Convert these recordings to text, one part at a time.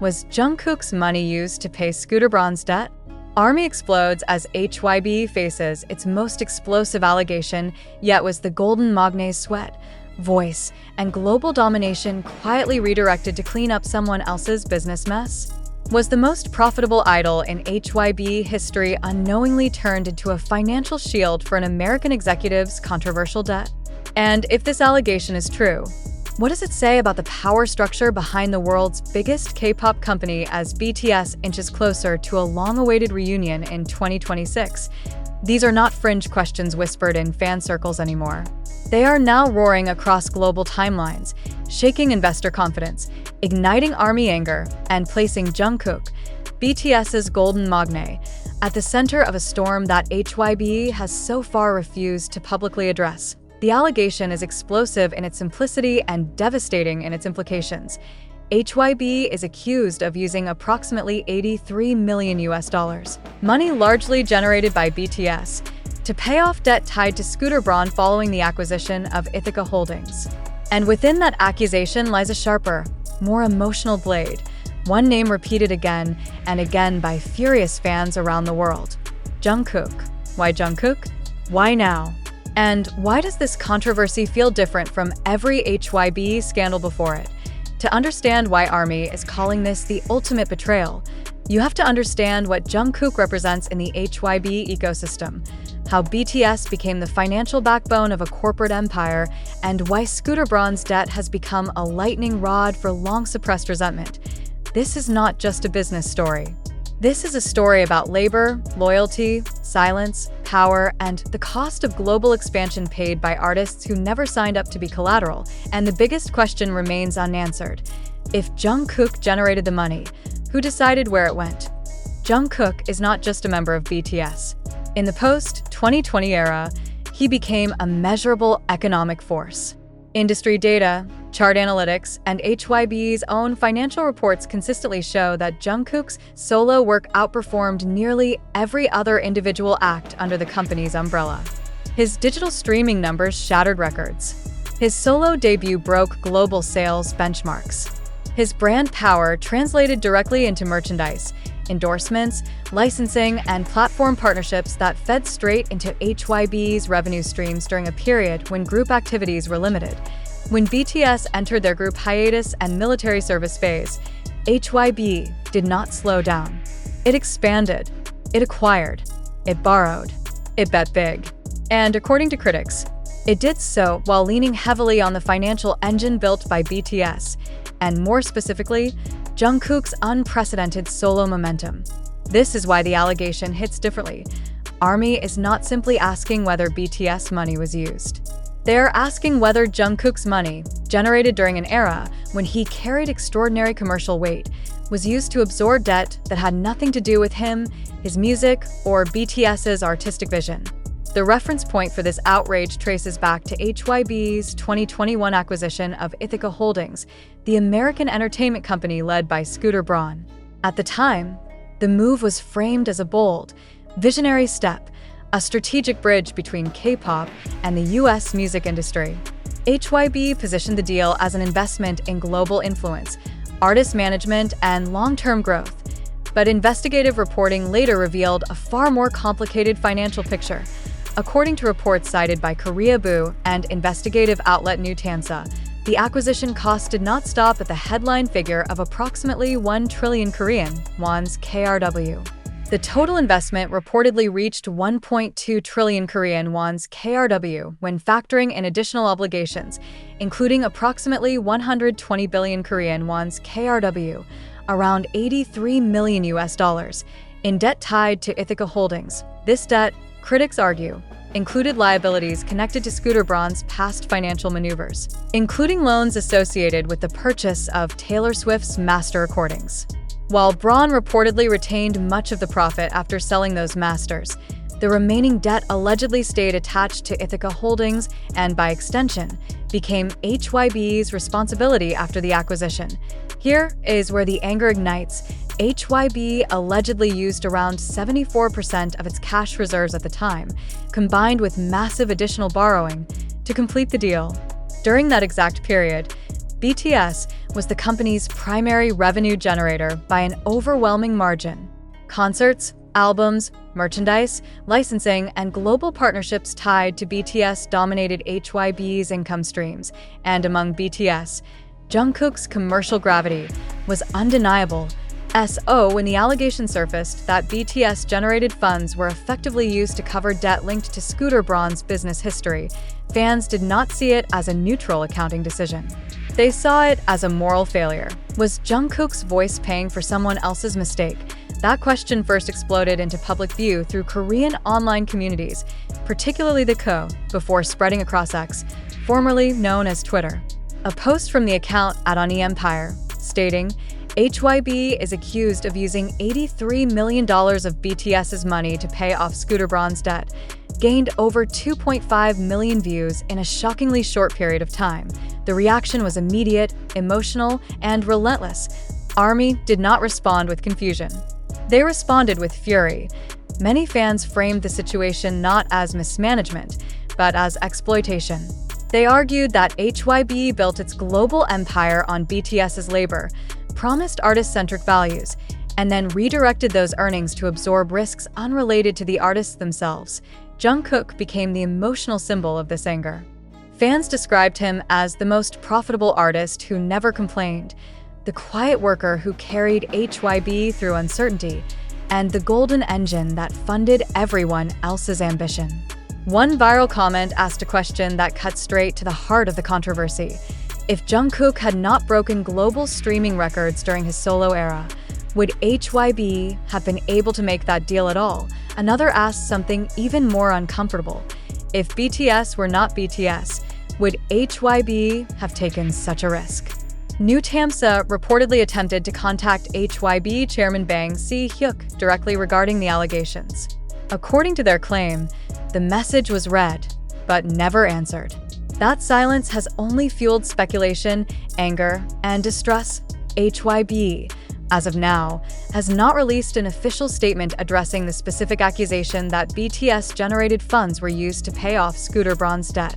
Was Jungkook's money used to pay Scooter Braun's debt? ARMY explodes as HYBE faces its most explosive allegation, yet was the golden magne's sweat, voice, and global domination quietly redirected to clean up someone else's business mess? Was the most profitable idol in HYBE history unknowingly turned into a financial shield for an American executive's controversial debt? And if this allegation is true, what does it say about the power structure behind the world's biggest K-pop company as BTS inches closer to a long-awaited reunion in 2026? These are not fringe questions whispered in fan circles anymore. They are now roaring across global timelines, shaking investor confidence, igniting ARMY anger, and placing Jungkook, BTS's golden magne, at the center of a storm that HYBE has so far refused to publicly address. The allegation is explosive in its simplicity and devastating in its implications. HYBE is accused of using approximately $83 million, money largely generated by BTS, to pay off debt tied to Scooter Braun following the acquisition of Ithaca Holdings. And within that accusation lies a sharper, more emotional blade, one name repeated again and again by furious fans around the world: Jungkook. Why Jungkook? Why now? And why does this controversy feel different from every HYBE scandal before it? To understand why ARMY is calling this the ultimate betrayal, you have to understand what Jungkook represents in the HYBE ecosystem, how BTS became the financial backbone of a corporate empire, and why Scooter Braun's debt has become a lightning rod for long-suppressed resentment. This is not just a business story. This is a story about labor, loyalty, silence, power, and the cost of global expansion paid by artists who never signed up to be collateral. And the biggest question remains unanswered. If Jungkook generated the money, who decided where it went? Jungkook is not just a member of BTS. In the post-2020 era, he became a measurable economic force. Industry data, chart analytics, and HYBE's own financial reports consistently show that Jungkook's solo work outperformed nearly every other individual act under the company's umbrella. His digital streaming numbers shattered records. His solo debut broke global sales benchmarks. His brand power translated directly into merchandise, endorsements, licensing, and platform partnerships that fed straight into HYBE's revenue streams during a period when group activities were limited. When BTS entered their group hiatus and military service phase, HYBE did not slow down. It expanded, it acquired, it borrowed, it bet big. And according to critics, it did so while leaning heavily on the financial engine built by BTS, and more specifically, Jungkook's unprecedented solo momentum. This is why the allegation hits differently. ARMY is not simply asking whether BTS money was used. They are asking whether Jungkook's money, generated during an era when he carried extraordinary commercial weight, was used to absorb debt that had nothing to do with him, his music, or BTS's artistic vision. The reference point for this outrage traces back to HYBE's 2021 acquisition of Ithaca Holdings, the American entertainment company led by Scooter Braun. At the time, the move was framed as a bold, visionary step, a strategic bridge between K-pop and the US music industry. HYBE positioned the deal as an investment in global influence, artist management, and long-term growth. But investigative reporting later revealed a far more complicated financial picture. According to reports cited by Korea Boo and investigative outlet New Tansa, the acquisition cost did not stop at the headline figure of approximately 1 trillion Korean won's KRW. The total investment reportedly reached 1.2 trillion Korean won's KRW when factoring in additional obligations, including approximately 120 billion Korean won's KRW, around $83 million, in debt tied to Ithaca Holdings. This debt, critics argue, included liabilities connected to Scooter Braun's past financial maneuvers, including loans associated with the purchase of Taylor Swift's master recordings. While Braun reportedly retained much of the profit after selling those masters, the remaining debt allegedly stayed attached to Ithaca Holdings and, by extension, became HYBE's responsibility after the acquisition. Here is where the anger ignites. HYBE allegedly used around 74% of its cash reserves at the time, combined with massive additional borrowing, to complete the deal. During that exact period, BTS was the company's primary revenue generator by an overwhelming margin. Concerts, albums, merchandise, licensing, and global partnerships tied to BTS dominated HYBE's income streams, and among BTS, Jungkook's commercial gravity was undeniable. When the allegation surfaced that BTS-generated funds were effectively used to cover debt linked to Scooter Braun's business history, fans did not see it as a neutral accounting decision. They saw it as a moral failure. Was Jungkook's voice paying for someone else's mistake? That question first exploded into public view through Korean online communities, particularly the Ko, before spreading across X, formerly known as Twitter. A post from the account @OnEmpire, stating, HYBE is accused of using $83 million of BTS's money to pay off Scooter Braun's debt, gained over 2.5 million views in a shockingly short period of time. The reaction was immediate, emotional, and relentless. ARMY did not respond with confusion. They responded with fury. Many fans framed the situation not as mismanagement, but as exploitation. They argued that HYBE built its global empire on BTS's labor, promised artist-centric values, and then redirected those earnings to absorb risks unrelated to the artists themselves. Jungkook became the emotional symbol of this anger. Fans described him as the most profitable artist who never complained, the quiet worker who carried HYBE through uncertainty, and the golden engine that funded everyone else's ambition. One viral comment asked a question that cut straight to the heart of the controversy. If Jungkook had not broken global streaming records during his solo era, would HYBE have been able to make that deal at all? Another asked something even more uncomfortable. If BTS were not BTS, would HYBE have taken such a risk? New Tamsa reportedly attempted to contact HYBE chairman Bang Si-hyuk directly regarding the allegations. According to their claim, the message was read, but never answered. That silence has only fueled speculation, anger, and distrust. HYBE, as of now, has not released an official statement addressing the specific accusation that BTS-generated funds were used to pay off Scooter Braun's debt.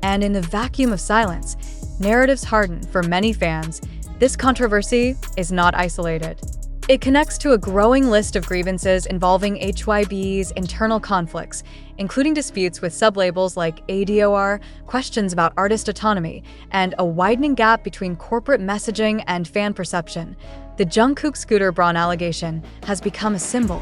And in the vacuum of silence, narratives harden for many fans. This controversy is not isolated. It connects to a growing list of grievances involving HYBE's internal conflicts, including disputes with sublabels like ADOR, questions about artist autonomy, and a widening gap between corporate messaging and fan perception. The Jungkook Scooter Braun allegation has become a symbol,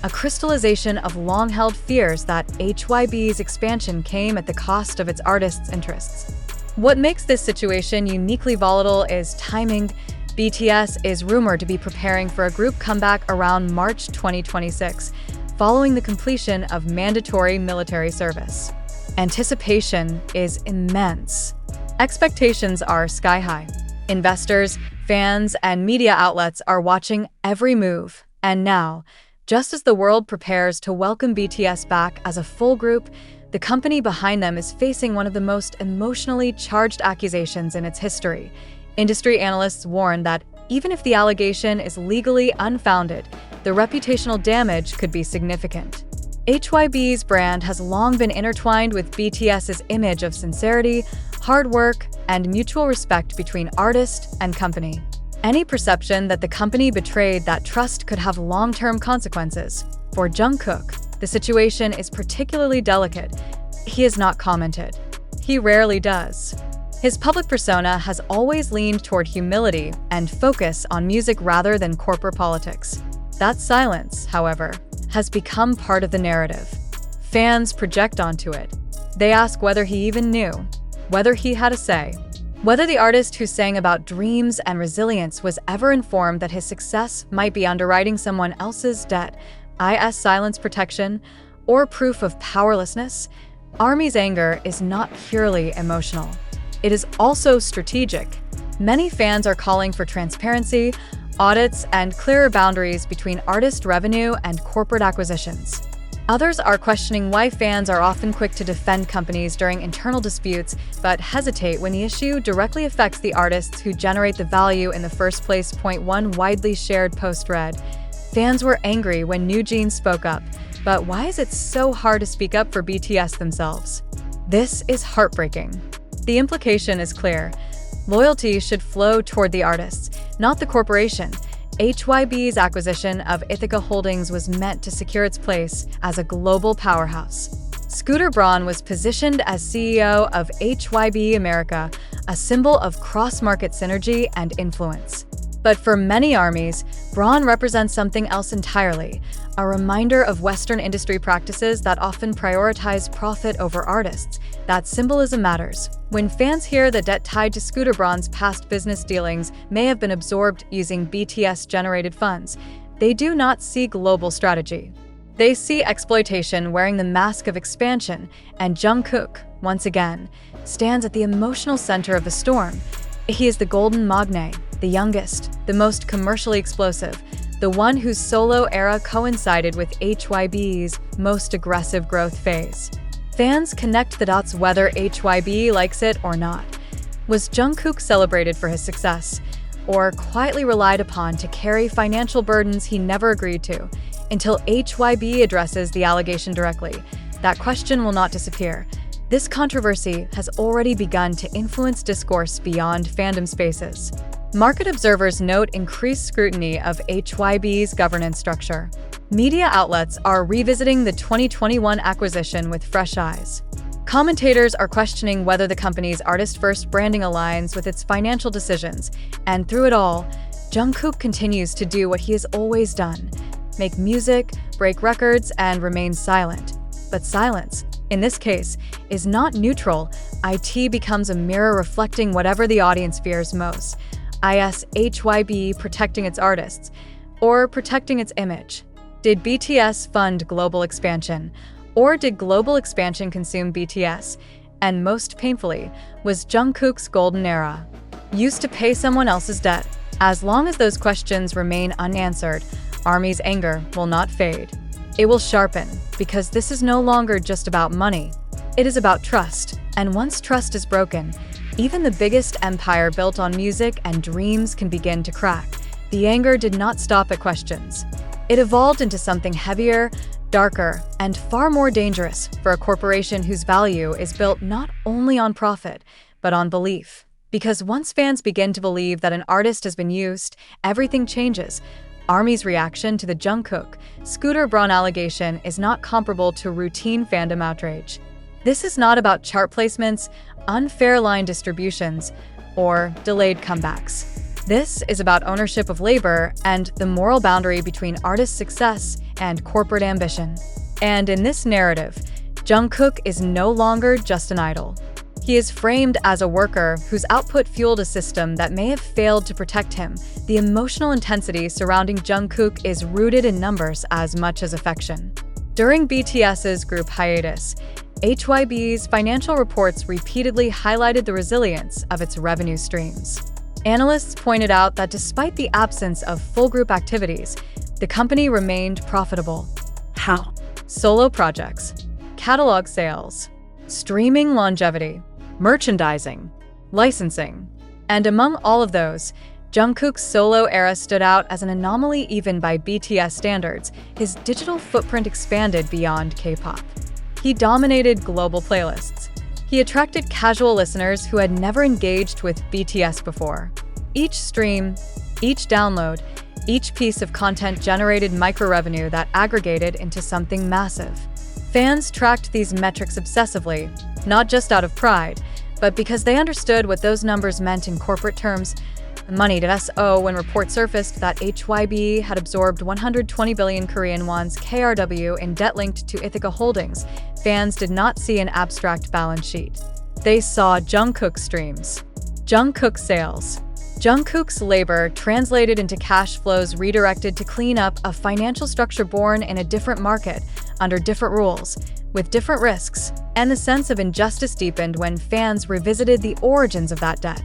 a crystallization of long-held fears that HYBE's expansion came at the cost of its artists' interests. What makes this situation uniquely volatile is timing. BTS is rumored to be preparing for a group comeback around March 2026, following the completion of mandatory military service. Anticipation is immense. Expectations are sky-high. Investors, fans, and media outlets are watching every move. And now, just as the world prepares to welcome BTS back as a full group, the company behind them is facing one of the most emotionally charged accusations in its history. Industry analysts warn that even if the allegation is legally unfounded, the reputational damage could be significant. HYBE's brand has long been intertwined with BTS's image of sincerity, hard work, and mutual respect between artist and company. Any perception that the company betrayed that trust could have long-term consequences. For Jungkook, the situation is particularly delicate. He has not commented. He rarely does. His public persona has always leaned toward humility and focus on music rather than corporate politics. That silence, however, has become part of the narrative. Fans project onto it. They ask whether he even knew, whether he had a say, whether the artist who sang about dreams and resilience was ever informed that his success might be underwriting someone else's debt, silence protection, or proof of powerlessness. ARMY's anger is not purely emotional. It is also strategic. Many fans are calling for transparency, audits, and clearer boundaries between artist revenue and corporate acquisitions. Others are questioning why fans are often quick to defend companies during internal disputes, but hesitate when the issue directly affects the artists who generate the value in the first place. One widely shared post read, "Fans were angry when New Jeans spoke up, but why is it so hard to speak up for BTS themselves?" This is heartbreaking. The implication is clear. Loyalty should flow toward the artists, not the corporation. HYBE's acquisition of Ithaca Holdings was meant to secure its place as a global powerhouse. Scooter Braun was positioned as CEO of HYBE America, a symbol of cross-market synergy and influence. But for many armies, Braun represents something else entirely, a reminder of Western industry practices that often prioritize profit over artists. That symbolism matters. When fans hear the debt tied to Scooter Braun's past business dealings may have been absorbed using BTS-generated funds, they do not see global strategy. They see exploitation wearing the mask of expansion, and Jungkook, once again, stands at the emotional center of the storm. He is the golden magne, the youngest, the most commercially explosive, the one whose solo era coincided with HYBE's most aggressive growth phase. Fans connect the dots whether HYBE likes it or not. Was Jungkook celebrated for his success, or quietly relied upon to carry financial burdens he never agreed to? Until HYBE addresses the allegation directly, that question will not disappear. This controversy has already begun to influence discourse beyond fandom spaces. Market observers note increased scrutiny of HYBE's governance structure. Media outlets are revisiting the 2021 acquisition with fresh eyes. Commentators are questioning whether the company's artist-first branding aligns with its financial decisions, and through it all, Jungkook continues to do what he has always done: make music, break records, and remain silent. But silence, in this case, is not neutral. IT becomes a mirror reflecting whatever the audience fears most. Is HYBE protecting its artists, or protecting its image? Did BTS fund global expansion, or did global expansion consume BTS? And most painfully, was Jungkook's golden era used to pay someone else's debt? As long as those questions remain unanswered, ARMY's anger will not fade. It will sharpen, because this is no longer just about money. It is about trust, and once trust is broken, even the biggest empire built on music and dreams can begin to crack. The anger did not stop at questions. It evolved into something heavier, darker, and far more dangerous for a corporation whose value is built not only on profit, but on belief. Because once fans begin to believe that an artist has been used, everything changes. ARMY's reaction to the Jungkook, Scooter Braun allegation is not comparable to routine fandom outrage. This is not about chart placements, unfair line distributions, or delayed comebacks. This is about ownership of labor and the moral boundary between artist success and corporate ambition. And in this narrative, Jungkook is no longer just an idol. He is framed as a worker whose output fueled a system that may have failed to protect him. The emotional intensity surrounding Jungkook is rooted in numbers as much as affection. During BTS's group hiatus, HYBE's financial reports repeatedly highlighted the resilience of its revenue streams. Analysts pointed out that despite the absence of full group activities, the company remained profitable. How? Solo projects, catalog sales, streaming longevity, merchandising, licensing. And among all of those, Jungkook's solo era stood out as an anomaly even by BTS standards. His digital footprint expanded beyond K-pop. He dominated global playlists. He attracted casual listeners who had never engaged with BTS before. Each stream, each download, each piece of content generated micro-revenue that aggregated into something massive. Fans tracked these metrics obsessively, not just out of pride, but because they understood what those numbers meant in corporate terms. Money.so when reports surfaced that HYBE had absorbed 120 billion Korean won's KRW in debt linked to Ithaca Holdings, fans did not see an abstract balance sheet. They saw Jungkook streams, Jungkook sales, Jungkook's labor translated into cash flows redirected to clean up a financial structure born in a different market, under different rules, with different risks, and the sense of injustice deepened when fans revisited the origins of that debt.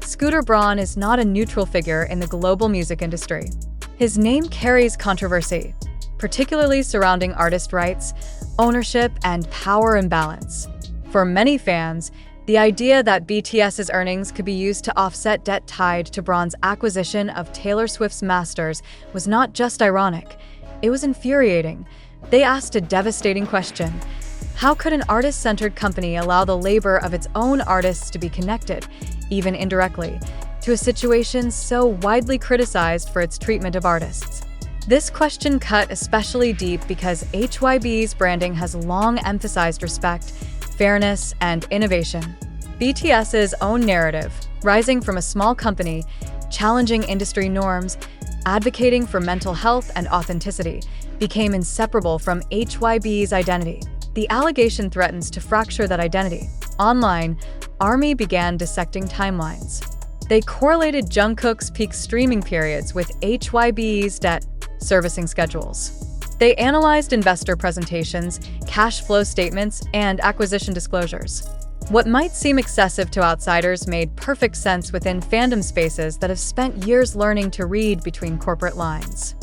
Scooter Braun is not a neutral figure in the global music industry. His name carries controversy, particularly surrounding artist rights, ownership, and power imbalance. For many fans, the idea that BTS's earnings could be used to offset debt tied to Braun's acquisition of Taylor Swift's masters was not just ironic, it was infuriating. They asked a devastating question. How could an artist-centered company allow the labor of its own artists to be connected? even indirectly, to a situation so widely criticized for its treatment of artists. This question cut especially deep because HYBE's branding has long emphasized respect, fairness, and innovation. BTS's own narrative, rising from a small company, challenging industry norms, advocating for mental health and authenticity, became inseparable from HYBE's identity. The allegation threatens to fracture that identity. Online, ARMY began dissecting timelines. They correlated Jungkook's peak streaming periods with HYBE's debt servicing schedules. They analyzed investor presentations, cash flow statements, and acquisition disclosures. What might seem excessive to outsiders made perfect sense within fandom spaces that have spent years learning to read between corporate lines.